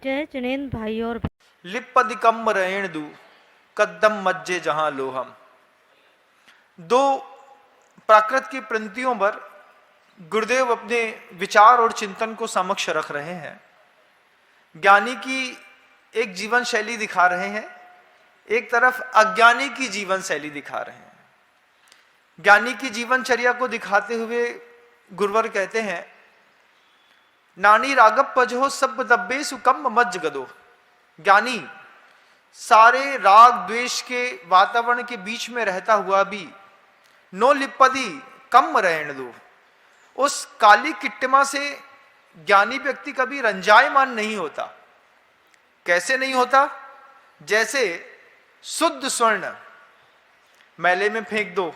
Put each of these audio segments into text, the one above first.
जय जिनेन्द्र भाई और लिप्पदिकम रेणदु कद्दम मज्जे जहां लोहम। दो प्राकृत की पंक्तियों पर गुरुदेव अपने विचार और चिंतन को समक्ष रख रहे हैं। ज्ञानी की एक जीवन शैली दिखा रहे हैं, एक तरफ अज्ञानी की जीवन शैली दिखा रहे हैं। ज्ञानी की जीवनचर्या को दिखाते हुए गुरुवर कहते हैं, नानी रागप पजहो सब दब्बे सुकम मज गदो। ज्ञानी सारे राग द्वेष के वातावरण के बीच में रहता हुआ भी नो लिपदी कम रहने दो। उस काली किट्टिमा से ज्ञानी व्यक्ति कभी रंजायमान नहीं होता। कैसे नहीं होता? जैसे शुद्ध स्वर्ण मैले में फेंक दो,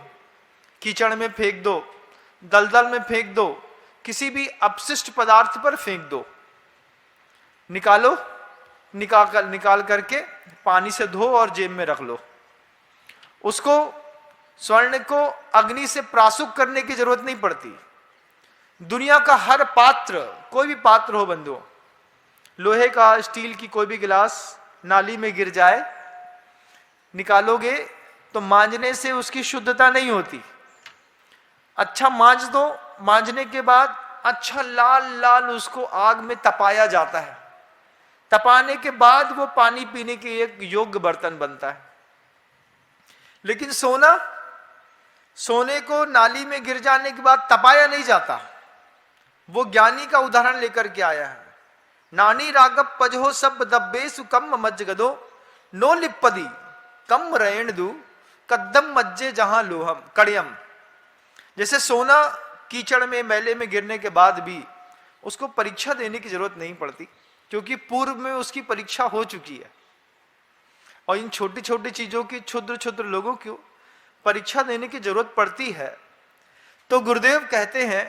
कीचड़ में फेंक दो, दलदल में फेंक दो, किसी भी अपशिष्ट पदार्थ पर फेंक दो, निकालो, निकाल करके पानी से धो और जेब में रख लो। उसको स्वर्ण को अग्नि से प्रासुक करने की जरूरत नहीं पड़ती। दुनिया का हर पात्र, कोई भी पात्र हो बंधुओं, लोहे का, स्टील की कोई भी गिलास नाली में गिर जाए, निकालोगे तो मांजने से उसकी शुद्धता नहीं होती। अच्छा मांज दो, मांजने के बाद अच्छा लाल लाल उसको आग में तपाया जाता है। तपाने के बाद वो पानी पीने के एक योग्य बर्तन बनता है। लेकिन सोने को नाली में गिर जाने के बाद तपाया नहीं जाता। वो ज्ञानी का उदाहरण लेकर के आया है। नानी रागप पजहो सब दब्बे सुकम मज्ज गदो नो लिपदी कम रेणदु कद्दम मज्जे जहां लोहम कड़यम। जैसे सोना कीचड़ में, मैले में गिरने के बाद भी उसको परीक्षा देने की जरूरत नहीं पड़ती, क्योंकि पूर्व में उसकी परीक्षा हो चुकी है। और इन छोटी छोटी चीजों की, क्षुद्र क्षुद्र लोगों को परीक्षा देने की जरूरत पड़ती है। तो गुरुदेव कहते हैं,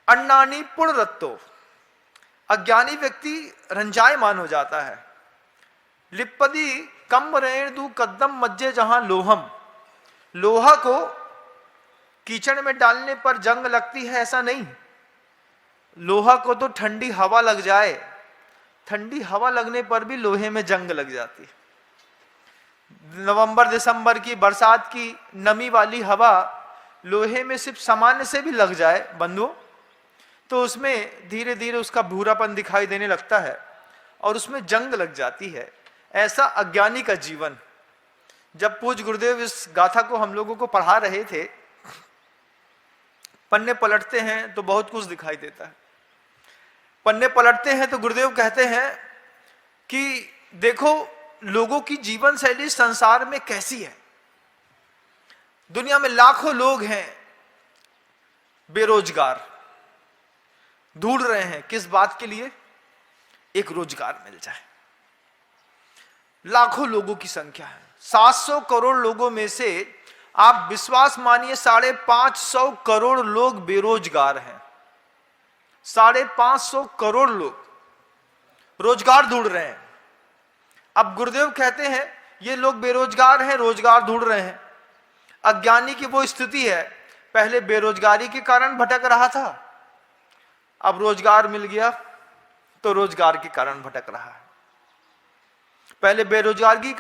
अन्नानी पुण रत्तो, अज्ञानी व्यक्ति रंजायमान हो जाता है। लिपदी कम रेणदु कद्दम मज्जे जहां लोहम। लोहा को कीचड़ में डालने पर जंग लगती है, ऐसा नहीं। लोहा को तो ठंडी हवा लग जाए, ठंडी हवा लगने पर भी लोहे में जंग लग जाती है। नवंबर दिसंबर की बरसात की नमी वाली हवा लोहे में सिर्फ सामान्य से भी लग जाए बंधुओं, तो उसमें धीरे धीरे उसका भूरापन दिखाई देने लगता है और उसमें जंग लग जाती है। ऐसा अज्ञानी का जीवन। जब पूज्य गुरुदेव इस गाथा को हम लोगों को पढ़ा रहे थे, पन्ने पलटते हैं तो बहुत कुछ दिखाई देता है। पन्ने पलटते हैं तो गुरुदेव कहते हैं कि देखो लोगों की जीवन शैली संसार में कैसी है। दुनिया में लाखों लोग हैं बेरोजगार, ढूंढ रहे हैं किस बात के लिए? एक रोजगार मिल जाए। लाखों लोगों की संख्या है। 700 करोड़ लोगों में से आप विश्वास मानिए 550 करोड़ लोग बेरोजगार हैं। 550 करोड़ लोग रोजगार ढूंढ रहे हैं। अब गुरुदेव कहते हैं ये लोग बेरोजगार हैं, रोजगार ढूंढ रहे हैं। अज्ञानी की वो स्थिति है, पहले बेरोजगारी के कारण भटक रहा था, अब रोजगार मिल गया तो रोजगार के कारण भटक रहा है। पहले बेरोजगारी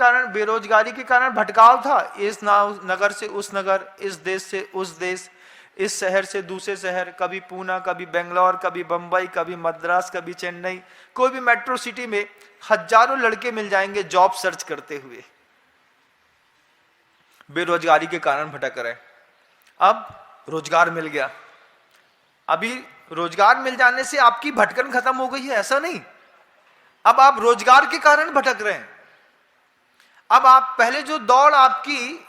के कारण भटकाव था, इस नगर से उस नगर, इस देश से उस देश, इस शहर से दूसरे शहर, कभी पूना, कभी बेंगलोर, कभी बंबई, कभी मद्रास, कभी चेन्नई। कोई भी मेट्रो सिटी में हजारों लड़के मिल जाएंगे जॉब सर्च करते हुए, बेरोजगारी के कारण भटक रहे। अब रोजगार मिल गया। अभी रोजगार मिल जाने से आपकी भटकन खत्म हो गई है, ऐसा नहीं। अब आप रोजगार के कारण भटक रहे हैं। अब आप पहले जो दौड़ आपकी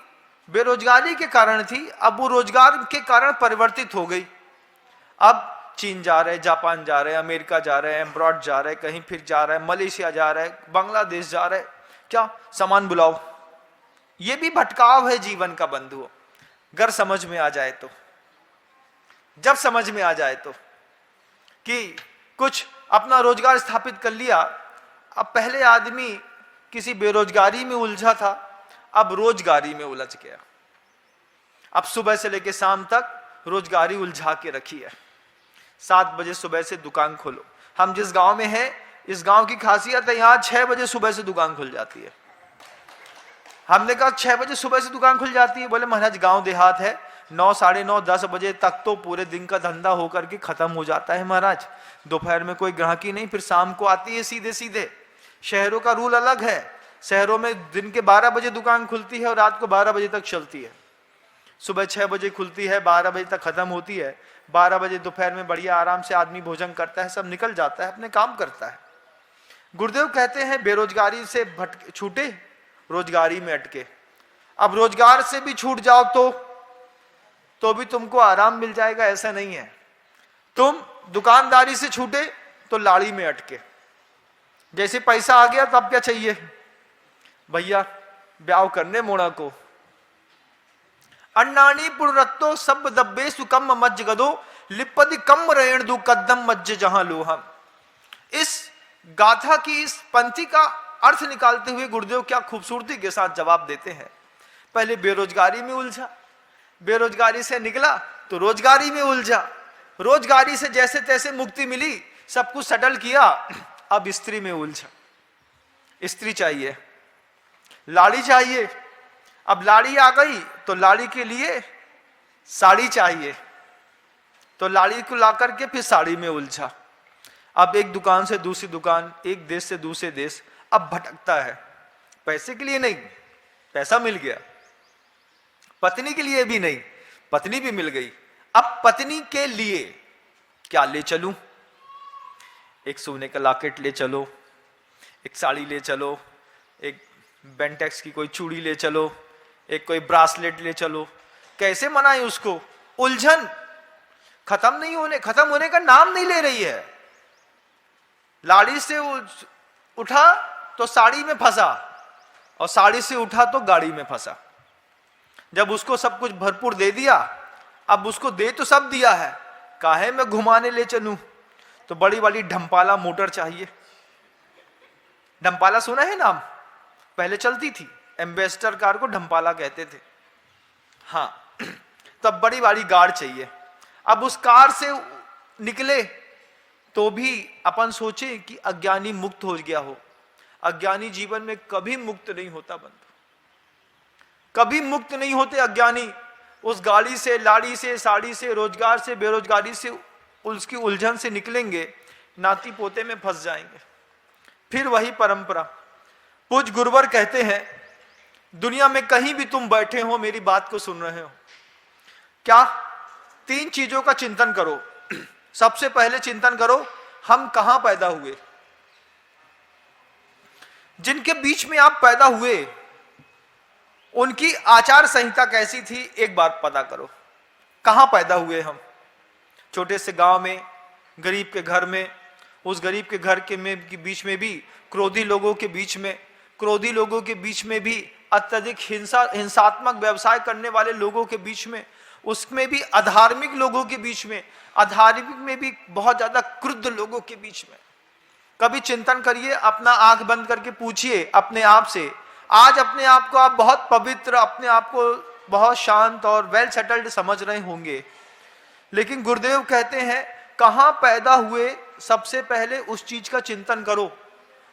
बेरोजगारी के कारण थी, अब वो रोजगार के कारण परिवर्तित हो गई। अब चीन जा रहे, जापान जा रहे, अमेरिका जा रहे, अब्रॉड जा रहे, कहीं फिर जा रहे, मलेशिया जा रहे, बांग्लादेश जा रहे, क्या सामान बुलाओ। ये भी भटकाव है जीवन का बंधुओं। अगर समझ में आ जाए तो, जब समझ में आ जाए तो, कि कुछ अपना रोजगार स्थापित कर लिया। अब पहले आदमी किसी बेरोजगारी में उलझा था, अब रोजगारी में उलझ गया। अब सुबह से लेकर शाम तक रोजगारी उलझा के रखी है। 7 बजे सुबह से दुकान खोलो। हम जिस गांव में हैं, इस गांव की खासियत है, यहां 6 बजे सुबह से दुकान खुल जाती है। हमने कहा 6 बजे सुबह से दुकान खुल जाती है? बोले महाराज गांव देहात है, 9, साढ़े 9, 10 बजे तक तो पूरे दिन का धंधा होकर के खत्म हो जाता है महाराज। दोपहर में कोई ग्राहकी नहीं, फिर शाम को आती है सीधे सीधे। शहरों का रूल अलग है, शहरों में दिन के 12 बजे दुकान खुलती है और रात को 12 बजे तक चलती है। सुबह 6 बजे खुलती है, 12 बजे तक खत्म होती है। 12 बजे दोपहर में बढ़िया आराम से आदमी भोजन करता है, सब निकल जाता है, अपने काम करता है। गुरुदेव कहते हैं बेरोजगारी से छूटे, रोजगारी में अटके। अब रोजगार से भी छूट जाओ तो भी तुमको आराम मिल जाएगा, ऐसा नहीं है। तुम दुकानदारी से छूटे तो लाड़ी में अटके। जैसे पैसा आ गया तब क्या चाहिए भैया, ब्याह करने मोड़ा को। अन्नानी पुरत्तो सब दब्बे सुकम मज्ज गदो लिपदि कम रेण दू कदम मज्ज जहां लोहम। इस गाथा की, इस पंक्ति का अर्थ निकालते हुए गुरुदेव क्या खूबसूरती के साथ जवाब देते हैं। पहले बेरोजगारी में उलझा, बेरोजगारी से निकला तो रोजगारी में उलझा, रोजगारी से जैसे तैसे मुक्ति मिली, सब कुछ सेटल किया, अब स्त्री में उलझा। स्त्री चाहिए, लाड़ी चाहिए। अब लाड़ी आ गई तो लाड़ी के लिए साड़ी चाहिए, तो लाड़ी को ला करके फिर साड़ी में उलझा। अब एक दुकान से दूसरी दुकान, एक देश से दूसरे देश, अब भटकता है। पैसे के लिए नहीं, पैसा मिल गया। पत्नी के लिए भी नहीं, पत्नी भी मिल गई। अब पत्नी के लिए क्या ले चलूं? एक सोने का लॉकेट ले चलो, एक साड़ी ले चलो, एक बेंटेक्स की कोई चूड़ी ले चलो, एक कोई ब्रासलेट ले चलो। कैसे मनाएं उसको? उलझन खत्म नहीं होने, खत्म होने का नाम नहीं ले रही है। लाड़ी से उठा तो साड़ी में फंसा, और साड़ी से उठा तो गाड़ी में फंसा। जब उसको सब कुछ भरपूर दे दिया, अब उसको दे तो सब दिया है, काहे मैं घुमाने ले चलूं? तो बड़ी वाली ढम्पाला मोटर चाहिए। ढम्पाला सुना है नाम? पहले चलती थी, एम्बेसडर कार को ढम्पाला कहते थे। हाँ, तब बड़ी वाली कार चाहिए। अब उस कार से निकले तो भी अपन सोचे कि अज्ञानी मुक्त हो गया हो। अज्ञानी जीवन में कभी मुक्त नहीं होता बंधु, कभी मुक्त नहीं होते अज्ञानी। उस गाड़ी से, लाड़ी से, साड़ी से, रोजगार से, बेरोजगारी से, उसकी उलझन से निकलेंगे, नाती पोते में फंस जाएंगे। फिर वही परंपरा। पूज्य गुरुवर कहते हैं, दुनिया में कहीं भी तुम बैठे हो, मेरी बात को सुन रहे हो, क्या 3 चीजों का चिंतन करो। सबसे पहले चिंतन करो, हम कहां पैदा हुए। जिनके बीच में आप पैदा हुए उनकी आचार संहिता कैसी थी, एक बार पता करो। कहां पैदा हुए हम? छोटे से गांव में, गरीब के घर में, उस गरीब के घर के बीच में भी क्रोधी लोगों के बीच में, क्रोधी लोगों के बीच में भी अत्यधिक हिंसात्मक व्यवसाय करने वाले लोगों के बीच में, उसमें भी अधार्मिक लोगों के बीच में, अधार्मिक में भी बहुत ज्यादा क्रुद्ध लोगों के बीच में। कभी चिंतन करिए, अपना आंख बंद करके पूछिए अपने आप से। आज अपने आप को आप बहुत पवित्र, अपने आप को बहुत शांत और वेल सेटल्ड समझ रहे होंगे, लेकिन गुरुदेव कहते हैं कहां पैदा हुए, सबसे पहले उस चीज का चिंतन करो,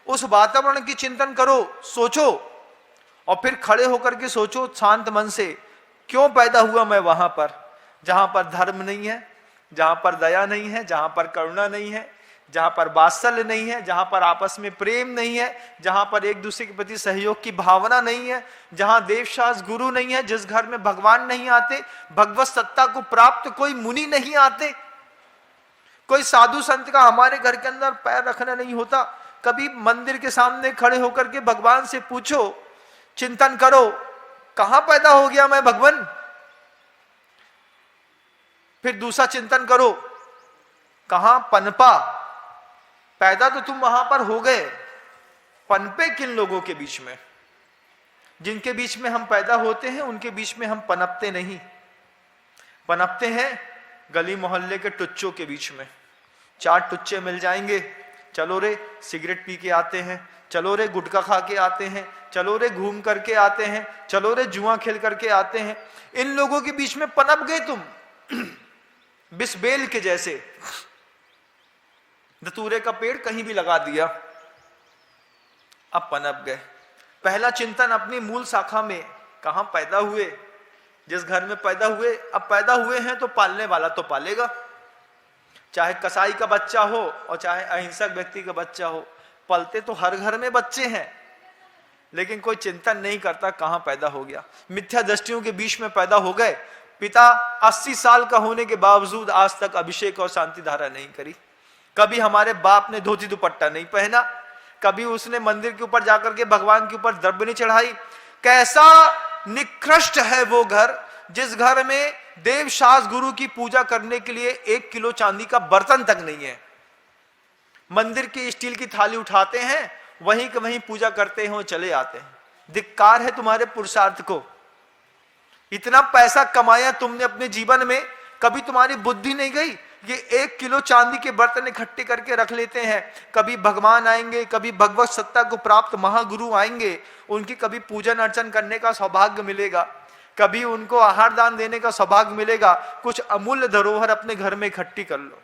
उस वातावरण की चिंतन करो, सोचो, और फिर खड़े होकर के सोचो शांत मन से, क्यों पैदा हुआ मैं वहां पर जहां पर धर्म नहीं है, जहां पर दया नहीं है, जहां पर करुणा नहीं है, जहां पर वात्सल्य नहीं है, जहां पर आपस में प्रेम नहीं है, जहां पर एक दूसरे के प्रति सहयोग की भावना नहीं है, जहां देवशास्त्र गुरु नहीं है, जिस घर में भगवान नहीं आते, भगवत सत्ता को प्राप्त कोई मुनि नहीं आते, कोई साधु संत का हमारे घर के अंदर पैर रखना नहीं होता। कभी मंदिर के सामने खड़े होकर के भगवान से पूछो, चिंतन करो, कहां पैदा हो गया मैं भगवान। फिर दूसरा चिंतन करो, कहां पनपा। पैदा तो तुम वहां पर हो गए, पनपे किन लोगों के बीच में? जिनके बीच में हम पैदा होते हैं उनके बीच में हम पनपते नहीं, पनपते हैं गली मोहल्ले के टुच्चों के बीच में। 4 टुच्चे मिल जाएंगे, चलो रे सिगरेट पी के आते हैं, चलो रे गुटखा खा के आते हैं, चलो रे घूम करके आते हैं, चलो रे जुआ खेल करके आते हैं। इन लोगों के बीच में पनप गए तुम बिस्बेल के जैसे। धतूरे का पेड़ कहीं भी लगा दिया, अब पनप गए। पहला चिंतन अपनी मूल शाखा में, कहां पैदा हुए, जिस घर में पैदा हुए, अब पैदा हुए हैं तो पालने वाला तो पालेगा, चाहे कसाई का बच्चा हो और चाहे अहिंसक व्यक्ति का बच्चा हो, पलते तो हर घर में बच्चे हैं, लेकिन कोई चिंतन नहीं करता कहां पैदा हो गया। मिथ्या दृष्टियों के बीच में पैदा हो गए। पिता 80 साल का होने के बावजूद आज तक अभिषेक और शांति धारा नहीं करी। कभी हमारे बाप ने धोती दुपट्टा नहीं पहना, कभी उसने मंदिर के ऊपर जाकर के भगवान के ऊपर द्रव्य नहीं चढ़ाई। कैसा निकृष्ट है वो घर जिस घर में देव शास्त्र गुरु की पूजा करने के लिए 1 किलो चांदी का बर्तन तक नहीं है। मंदिर की स्टील की थाली उठाते हैं, वहीं के वहीं पूजा करते हैं और चले आते हैं। धिक्कार है तुम्हारे पुरुषार्थ को। इतना पैसा कमाया तुमने अपने जीवन में, कभी तुम्हारी बुद्धि नहीं गई ये 1 किलो चांदी के बर्तन इकट्ठे करके रख लेते हैं, कभी भगवान आएंगे, कभी भगवत सत्ता को प्राप्त महागुरु आएंगे, उनकी कभी पूजन अर्चन करने का सौभाग्य मिलेगा, कभी उनको आहार दान देने का सौभाग्य मिलेगा। कुछ अमूल्य धरोहर अपने घर में इकट्ठी कर लो।